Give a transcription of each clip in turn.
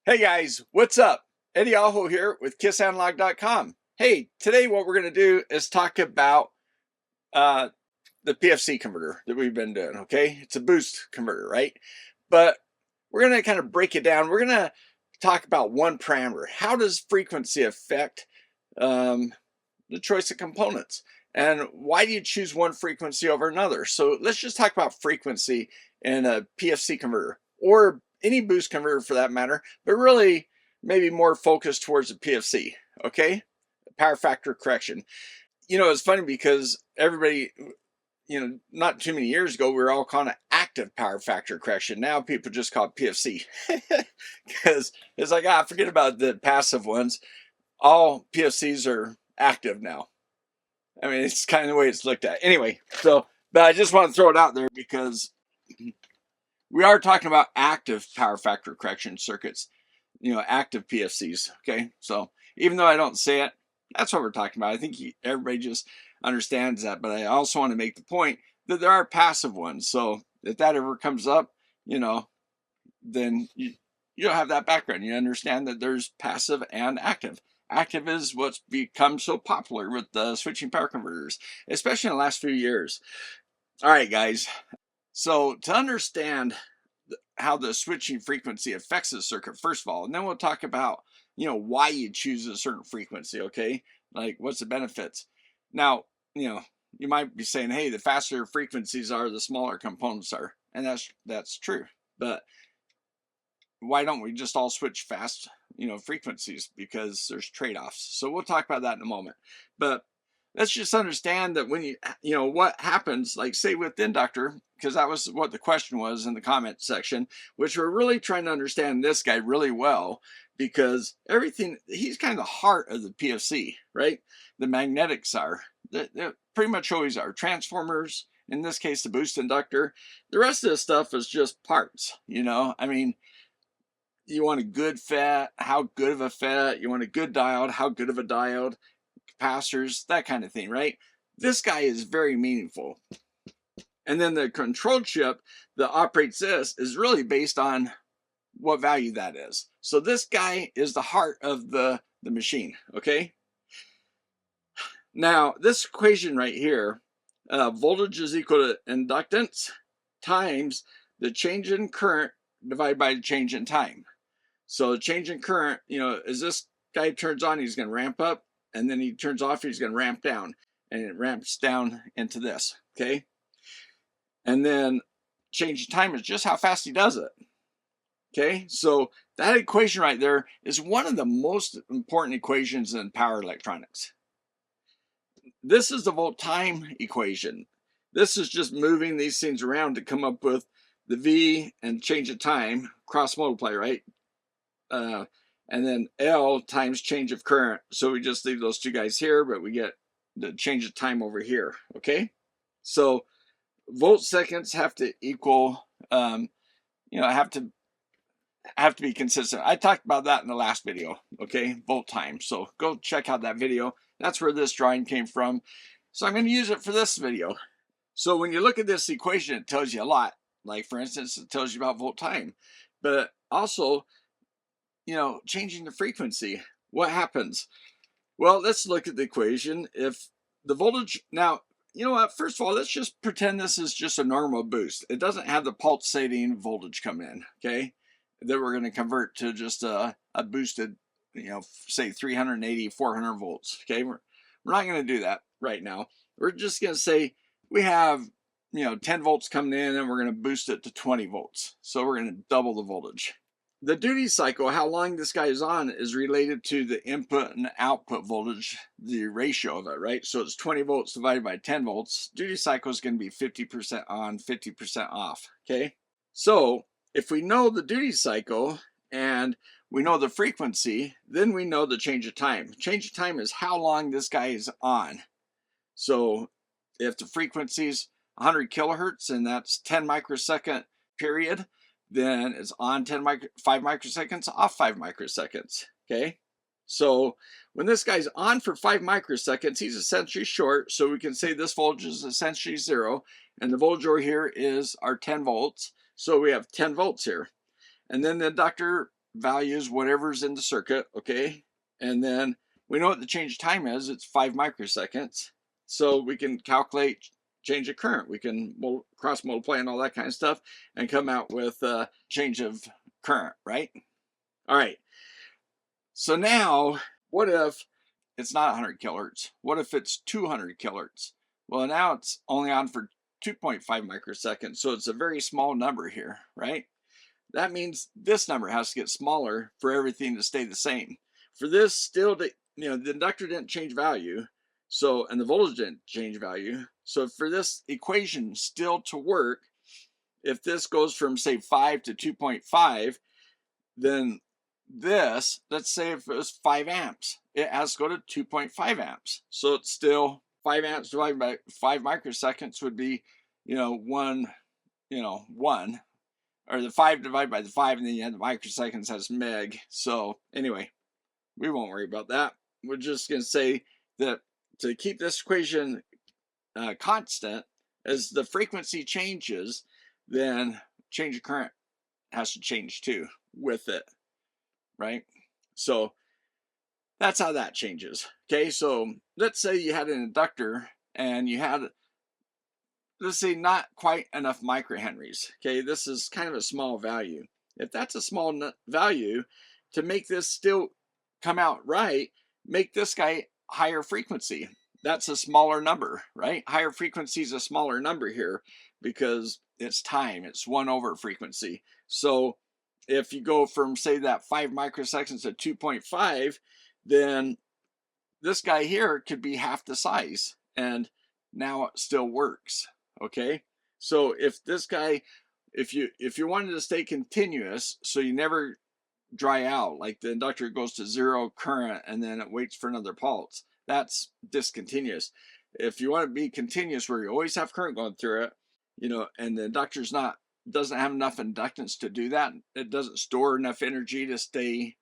Hey guys, what's up? Eddie Aho here with kissanalog.com. Hey, today what we're going to do is talk about uh, the PFC converter that we've been doing, okay? It's a boost converter, right? But we're going to kind of break it down. We're going to talk about one parameter. How does frequency affect the choice of components? And why do you choose one frequency over another? So let's just talk about frequency in a PFC converter, or any boost converter for that matter, but really maybe more focused towards the PFC, okay? Power factor correction. You know, it's funny because everybody, not too many years ago, we were all calling it active power factor correction. Now people just call it PFC because it's like, forget about the passive ones. All PFCs are active now. I mean, it's kind of the way it's looked at. Anyway, but I just want to throw it out there because we are talking about active power factor correction circuits, active PFCs, okay? So even though I don't say it, that's what we're talking about. I think everybody just understands that, but I also want to make the point that there are passive ones. So if that ever comes up, then you'll have that background. You understand that there's passive and active. Active is what's become so popular with the switching power converters, especially in the last few years. All right, guys. So to understand how the switching frequency affects the circuit, first of all, and then we'll talk about, why you choose a certain frequency, okay? Like, what's the benefits? Now, you might be saying, hey, the faster frequencies are, the smaller components are. And that's true. But why don't we just all switch fast, frequencies? Because there's trade-offs. So we'll talk about that in a moment. But let's just understand that when what happens, like say with Inductor, because that was what the question was in the comment section, which we're really trying to understand this guy really well, because he's kind of the heart of the PFC, right? The magnetics are, they're pretty much always are. Transformers, in this case, the boost inductor. The rest of this stuff is just parts, I mean, you want a good FET, how good of a FET? You want a good diode, how good of a diode? Capacitors, that kind of thing, right? This guy is very meaningful. And then the control chip that operates this is really based on what value that is. So this guy is the heart of the machine, okay? Now, this equation right here, voltage is equal to inductance times the change in current divided by the change in time. So the change in current, as this guy turns on, he's going to ramp up, and then he turns off, he's going to ramp down, and it ramps down into this, okay? And then change in time is just how fast he does it, okay? So that equation right there is one of the most important equations in power electronics. This is the volt time equation. This is just moving these things around to come up with the V and change of time, cross multiply, right? And then L times change of current. So we just leave those two guys here, but we get the change of time over here, okay? So volt seconds have to equal, have to be consistent. I talked about that in the last video, okay? Volt time. So go check out that video. That's where this drawing came from. So I'm going to use it for this video. So when you look at this equation, it tells you a lot. Like, for instance, it tells you about volt time. But also, changing the frequency, what happens? Well, let's look at the equation. If the voltage, now, you know what, first of all, let's just pretend this is just a normal boost. It doesn't have the pulsating voltage come in, okay? That we're going to convert to just a boosted, say 380, 400 volts, okay? We're not going to do that right now. We're just going to say we have, 10 volts coming in, and we're going to boost it to 20 volts. So we're going to double the voltage. The duty cycle, how long this guy is on, is related to the input and output voltage, the ratio of it, right? So it's 20 volts divided by 10 volts. Duty cycle is going to be 50% on, 50% off, okay? So if we know the duty cycle and we know the frequency, then we know the change of time. Change of time is how long this guy is on. So if the frequency is 100 kilohertz and that's 10 microsecond period, then it's on 5 microseconds, off 5 microseconds, okay? So when this guy's on for 5 microseconds, he's essentially short, so we can say this voltage is essentially 0, and the voltage over here is our 10 volts, so we have 10 volts here. And then the inductor values, whatever's in the circuit, okay? And then we know what the change of time is. It's 5 microseconds. So we can calculate change of current. We can cross multiply and all that kind of stuff and come out with change of current, right? All right. So now, what if it's not 100 kilohertz? What if it's 200 kilohertz? Well, now it's only on for 2.5 microseconds. So it's a very small number here, right? That means this number has to get smaller for everything to stay the same. For this still to, the inductor didn't change value, so, and the voltage didn't change value. So for this equation still to work, if this goes from say 5 to 2.5, then this, let's say if it was 5 amps, it has to go to 2.5 amps. So it's still 5 amps divided by 5 microseconds would be, 1, or the 5 divided by the 5, and then you have the microseconds as meg. So anyway, we won't worry about that. We're just going to say that to keep this equation constant, as the frequency changes, then change of current has to change too with it, right? So that's how that changes. Okay, so let's say you had an inductor and you had, let's say, not quite enough microhenries. Okay, this is kind of a small value. If that's a small value, to make this still come out right, make this guy higher frequency. That's a smaller number, right? Higher frequency is a smaller number here because it's time. It's 1 over frequency. So if you go from, say, that 5 microseconds to 2.5, then this guy here could be half the size, and now it still works. Okay, so if this guy, if you wanted to stay continuous, so you never dry out, like the inductor goes to 0 current and then it waits for another pulse, that's discontinuous. If you want to be continuous, where you always have current going through it, and the inductor's doesn't have enough inductance to do that, it doesn't store enough energy to stay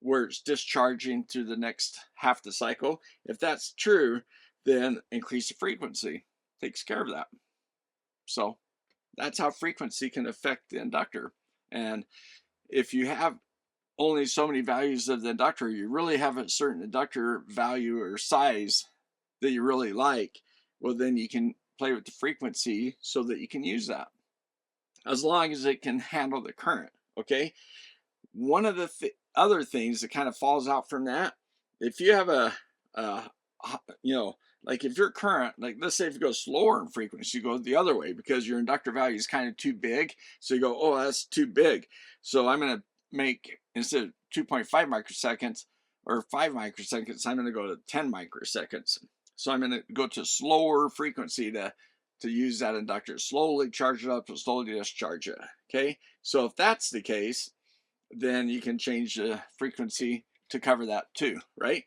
where it's discharging through the next half the cycle. If that's true, then increase the frequency takes care of that. So that's how frequency can affect the inductor. And if you have only so many values of the inductor, you really have a certain inductor value or size that you really like, well, then you can play with the frequency so that you can use that, as long as it can handle the current. Okay, one of the other things that kind of falls out from that, if you have like if your current, like let's say if you go slower in frequency, you go the other way because your inductor value is kind of too big. So you go, oh, that's too big. So I'm going to make, instead of 2.5 microseconds or 5 microseconds, I'm going to go to 10 microseconds. So I'm going to go to slower frequency to use that inductor, slowly charge it up and slowly discharge it. Okay, so if that's the case, then you can change the frequency to cover that too, right?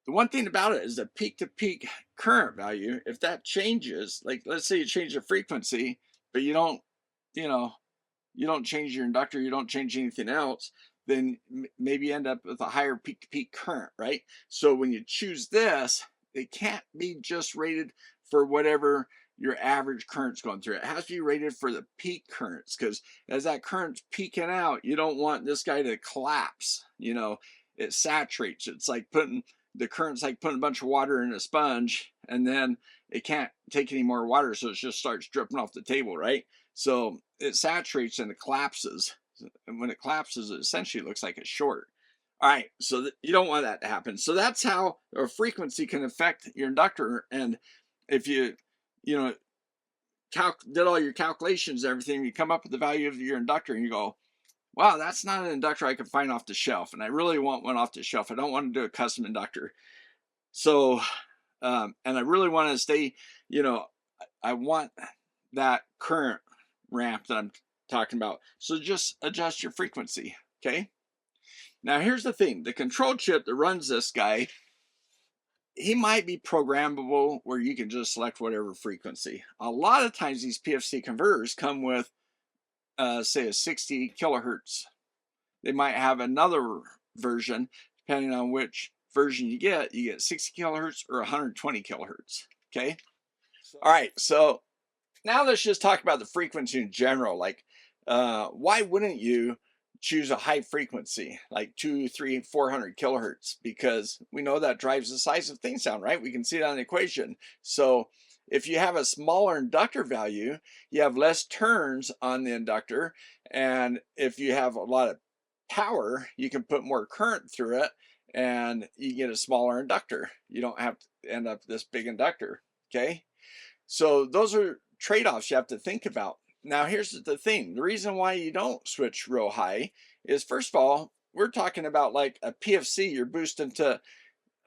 The one thing about it is the peak-to-peak current value, if that changes, like let's say you change the frequency, but you don't change your inductor, you don't change anything else, then maybe you end up with a higher peak-to-peak current, right? So when you choose this, it can't be just rated for whatever your average current's going through. It has to be rated for the peak currents, because as that current's peaking out, you don't want this guy to collapse. It saturates. It's like the current's like putting a bunch of water in a sponge, and then it can't take any more water, so it just starts dripping off the table, right? So it saturates and it collapses. And when it collapses, it essentially looks like a short. All right, so you don't want that to happen. So that's how a frequency can affect your inductor. And if you did all your calculations and everything, you come up with the value of your inductor and you go, wow, that's not an inductor I can find off the shelf, and I really want one off the shelf. I don't want to do a custom inductor. So, and I really want to stay, I want that current ramp that I'm talking about. So just adjust your frequency, okay? Now here's the thing, the control chip that runs this guy, he might be programmable where you can just select whatever frequency. A lot of times these PFC converters come with say a 60 kilohertz. They might have another version, depending on which version you get 60 kilohertz or 120 kilohertz. Okay. All right. So now let's just talk about the frequency in general. Like, why wouldn't you choose a high frequency, like 2, 3, 400 kilohertz, because we know that drives the size of things down, right? We can see it on the equation. So if you have a smaller inductor value, you have less turns on the inductor. And if you have a lot of power, you can put more current through it and you get a smaller inductor. You don't have to end up this big inductor, okay? So those are trade-offs you have to think about. Now, here's the thing. The reason why you don't switch real high is, first of all, we're talking about like a PFC, you're boosting to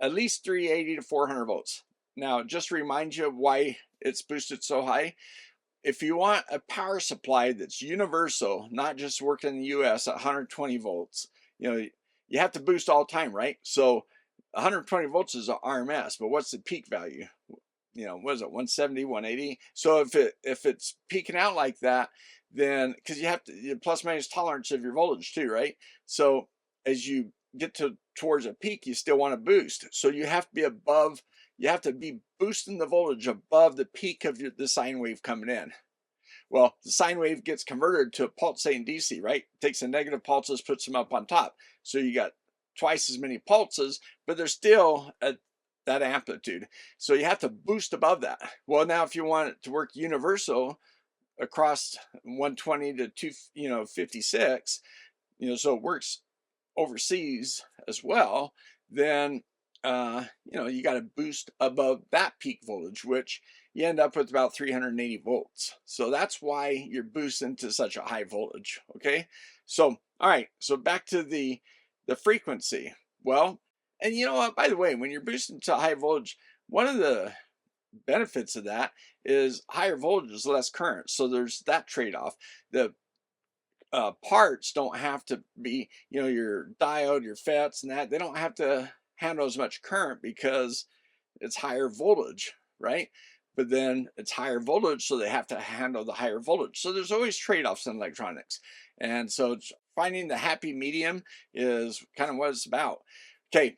at least 380 to 400 volts. Now, just to remind you of why it's boosted so high, if you want a power supply that's universal, not just working in the US at 120 volts, you have to boost all the time, right? So 120 volts is a RMS, but what's the peak value? What is it, 170, 180? So if it's peaking out like that, then because you have to plus minus tolerance of your voltage too, right? So as you get towards a peak, you still want to boost. So you have to be above, you have to be boosting the voltage above the peak of the sine wave coming in. Well, the sine wave gets converted to a pulsating DC, right? Takes the negative pulses, puts them up on top. So you got twice as many pulses, but there's still that amplitude. So you have to boost above that. Well, now if you want it to work universal across 120 to 256, so it works overseas as well, then you got to boost above that peak voltage, which you end up with about 380 volts. So that's why you're boosting to such a high voltage. Okay, so all right, so back to the frequency. Well, and you know what, by the way, when you're boosting to high voltage, one of the benefits of that is higher voltage is less current. So there's that trade-off. The parts don't have to be, your diode, your FETs and that, they don't have to handle as much current because it's higher voltage, right? But then it's higher voltage, so they have to handle the higher voltage. So there's always trade-offs in electronics. And so finding the happy medium is kind of what it's about. Okay,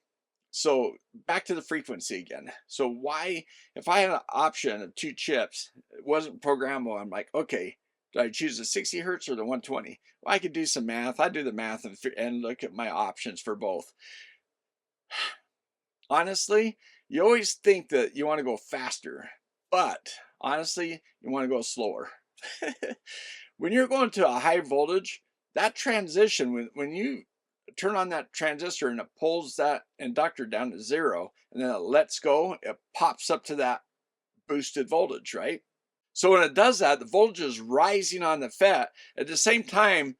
so back to the frequency again. So why, if I had an option of 2 chips, it wasn't programmable, I'm like, okay, do I choose the 60 hertz or the 120? Well, I could do some math. I do the math and look at my options for both. Honestly, you always think that you want to go faster, but honestly, you want to go slower. When you're going to a high voltage, that transition, when you turn on that transistor and it pulls that inductor down to 0 and then it lets go, it pops up to that boosted voltage, right? So when it does that, the voltage is rising on the FET. At the same time,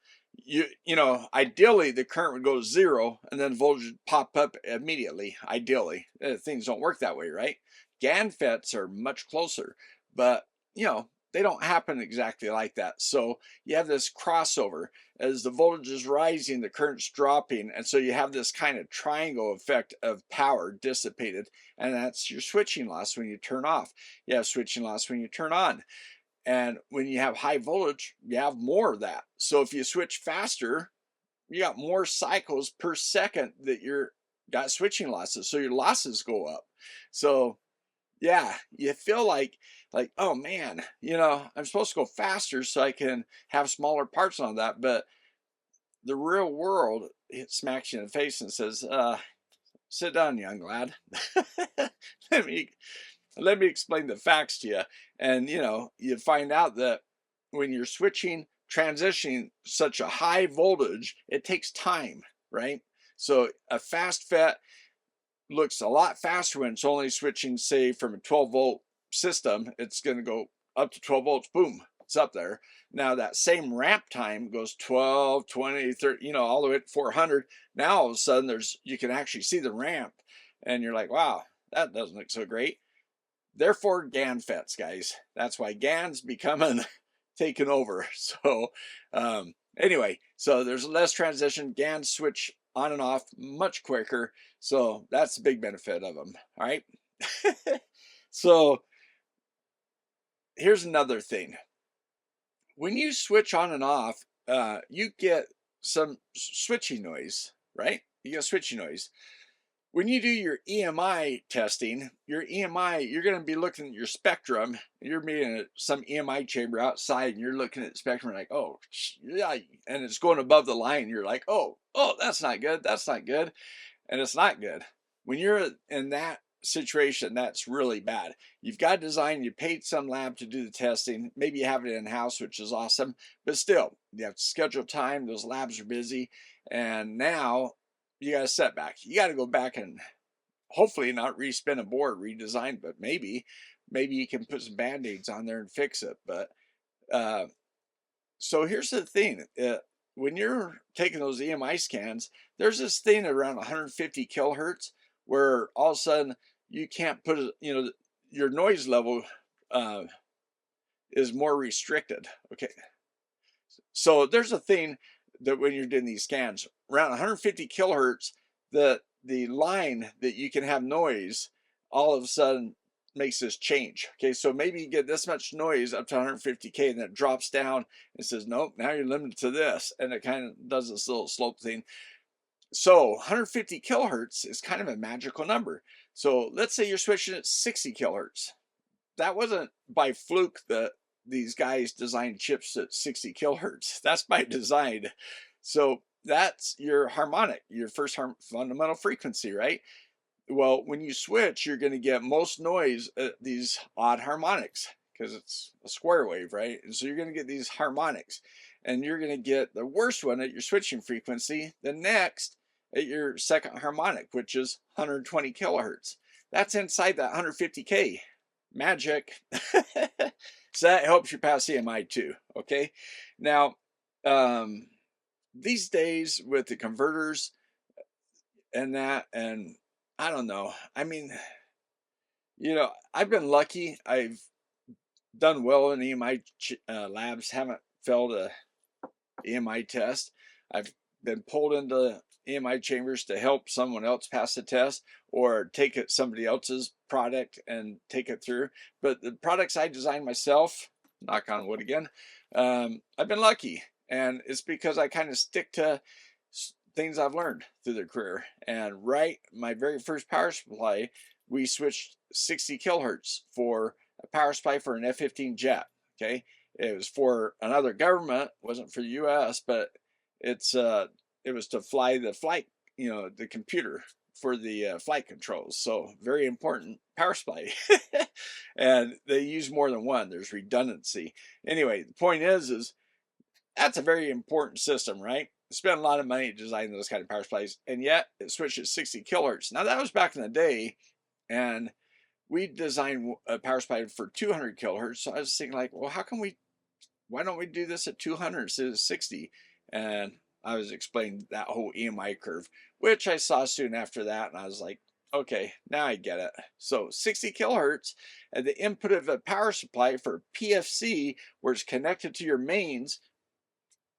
ideally the current would go to 0 and then voltage would pop up immediately. Ideally, things don't work that way, right? GaN FETs are much closer, but they don't happen exactly like that. So you have this crossover. As the voltage is rising, the current's dropping, and so you have this kind of triangle effect of power dissipated, and that's your switching loss when you turn off. You have switching loss when you turn on. And when you have high voltage, you have more of that. So if you switch faster, you got more cycles per second that you're got switching losses. So your losses go up. So yeah, you feel like, oh man, I'm supposed to go faster so I can have smaller parts on that. But the real world, it smacks you in the face and says, sit down, young lad. let me explain the facts to you. And you find out that when you're transitioning such a high voltage, it takes time, right? So a fast FET looks a lot faster when it's only switching, say, from a 12 volt system. It's going to go up to 12 volts, boom, it's up there. Now that same ramp time goes 12, 20, 30, all the way to 400. Now all of a sudden you can actually see the ramp and you're like, wow, that doesn't look so great. Therefore, GaN FETs, guys. That's why GaN's becoming taken over. So anyway, so there's less transition. GaN switch on and off much quicker. So that's the big benefit of them. All right. So here's another thing. When you switch on and off, you get some switching noise, right? You get switching noise. when you do your EMI testing, your EMI, you're going to be looking at your spectrum. You're meeting some EMI chamber outside, and you're looking at the spectrum like, oh, yeah, and it's going above the line. You're like, oh, that's not good. That's not good, and it's not good. When you're in that situation, that's really bad. You've got design. You paid some lab to do the testing. Maybe you have it in house, which is awesome, but still, you have to schedule time. Those labs are busy, and now you got a setback. You got to go back and hopefully not respin a board, redesign, but maybe you can put some band-aids on there and fix it. But so here's the thing. When you're taking those EMI scans, there's this thing around 150 kilohertz where all of a sudden you can't put it, your noise level is more restricted. Okay. So there's a thing that when you're doing these scans around 150 kilohertz, the line that you can have noise all of a sudden makes this change. Okay, so maybe you get this much noise up to 150K, and then it drops down and says, nope, now you're limited to this, and it kind of does this little slope thing. So 150 kilohertz is kind of a magical number. So let's say you're switching at 60 kilohertz. That wasn't by fluke that these guys designed chips at 60 kilohertz. That's by design. So that's your harmonic, your first fundamental frequency, right? Well, when you switch, you're going to get most noise at these odd harmonics because it's a square wave, right? And so you're going to get these harmonics, and you're going to get the worst one at your switching frequency, the next at your second harmonic, which is 120 kilohertz. That's inside that 150K. Magic. So that helps you pass EMI too. Okay. Now, these days with the converters and that, and I don't know. I mean, I've been lucky. I've done well in EMI labs, haven't failed a EMI test. I've been pulled into EMI chambers to help someone else pass the test or take somebody else's product and take it through. But the products I designed myself, knock on wood again, I've been lucky. And it's because I kind of stick to things I've learned through the career. And my very first power supply, we switched 60 kilohertz for a power supply for an F-15 jet. Okay, it was for another government, wasn't for the U.S., but it was to fly the flight, the computer for the flight controls. So very important power supply. And they use more than one. There's redundancy. Anyway, the point is that's a very important system, right? Spend a lot of money designing those kind of power supplies, and yet it switches 60 kilohertz. Now that was back in the day, and we designed a power supply for 200 kilohertz. So I was thinking like, well, why don't we do this at 200 instead of 60? And I was explaining that whole EMI curve, which I saw soon after that, and I was like, okay, now I get it. So 60 kilohertz at the input of a power supply for PFC, where it's connected to your mains.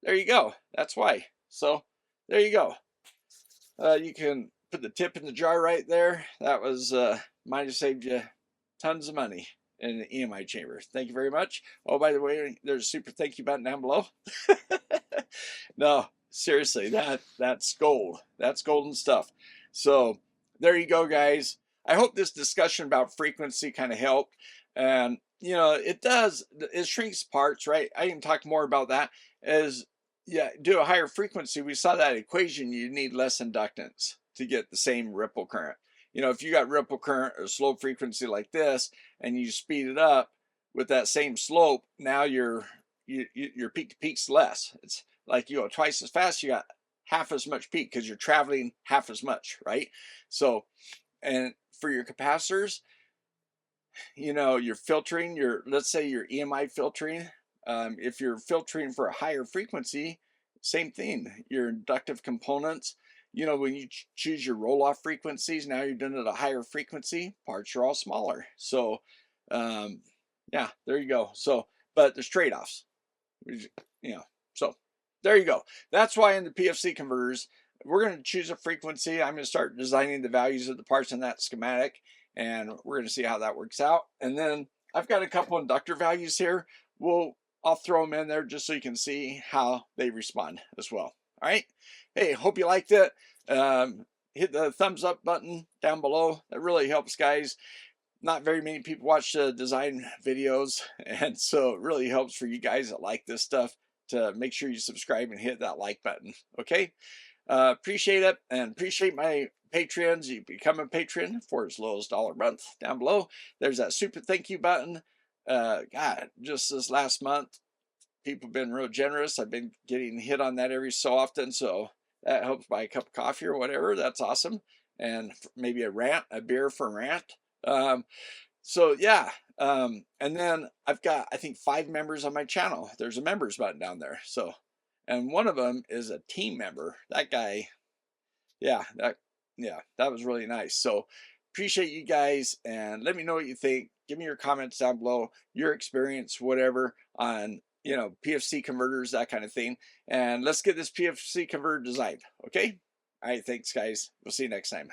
There you go. That's why. So there you go. You can put the tip in the jar right there. That was might have saved you tons of money in the EMI chamber. Thank you very much. Oh, by the way, there's a super thank you button down below. No, seriously, that's gold. That's golden stuff. So there you go, guys. I hope this discussion about frequency kind of helped. And it shrinks parts, right? I can talk more about that. Do a higher frequency. We saw that equation. You need less inductance to get the same ripple current. If you got ripple current or slow frequency like this, and you speed it up with that same slope, now your peak to peak's less. It's like you go twice as fast, you got half as much peak because you're traveling half as much, right? So, and for your capacitors, you're filtering let's say your EMI filtering. If you're filtering for a higher frequency, same thing. Your inductive components, when you choose your roll-off frequencies, now you're doing it at a higher frequency, parts are all smaller. So, yeah, there you go. So, but there's trade-offs, so there you go. That's why in the PFC converters, we're going to choose a frequency. I'm going to start designing the values of the parts in that schematic, and we're going to see how that works out. And then I've got a couple inductor values here. I'll throw them in there just so you can see how they respond as well. All right. Hey, hope you liked it. hit the thumbs up button down below. That really helps, guys. Not very many people watch the design videos, and so it really helps for you guys that like this stuff to make sure you subscribe and hit that like button. Okay, appreciate it, and appreciate my patrons. You become a patron for as low as $1 a month. Down below there's that super thank you button. God, just this last month people have been real generous. I've been getting hit on that every so often, so that helps buy a cup of coffee or whatever. That's awesome. And maybe a beer for a rant. So yeah, and then I've got, I think, 5 members on my channel. There's a members button down there. So, and one of them is a team member. That guy, yeah, that was really nice. So appreciate you guys, and let me know what you think. Give me your comments down below, your experience, whatever, on, you know, PFC converters, that kind of thing. And let's get this PFC converter designed. Okay. All right. Thanks, guys. We'll see you next time.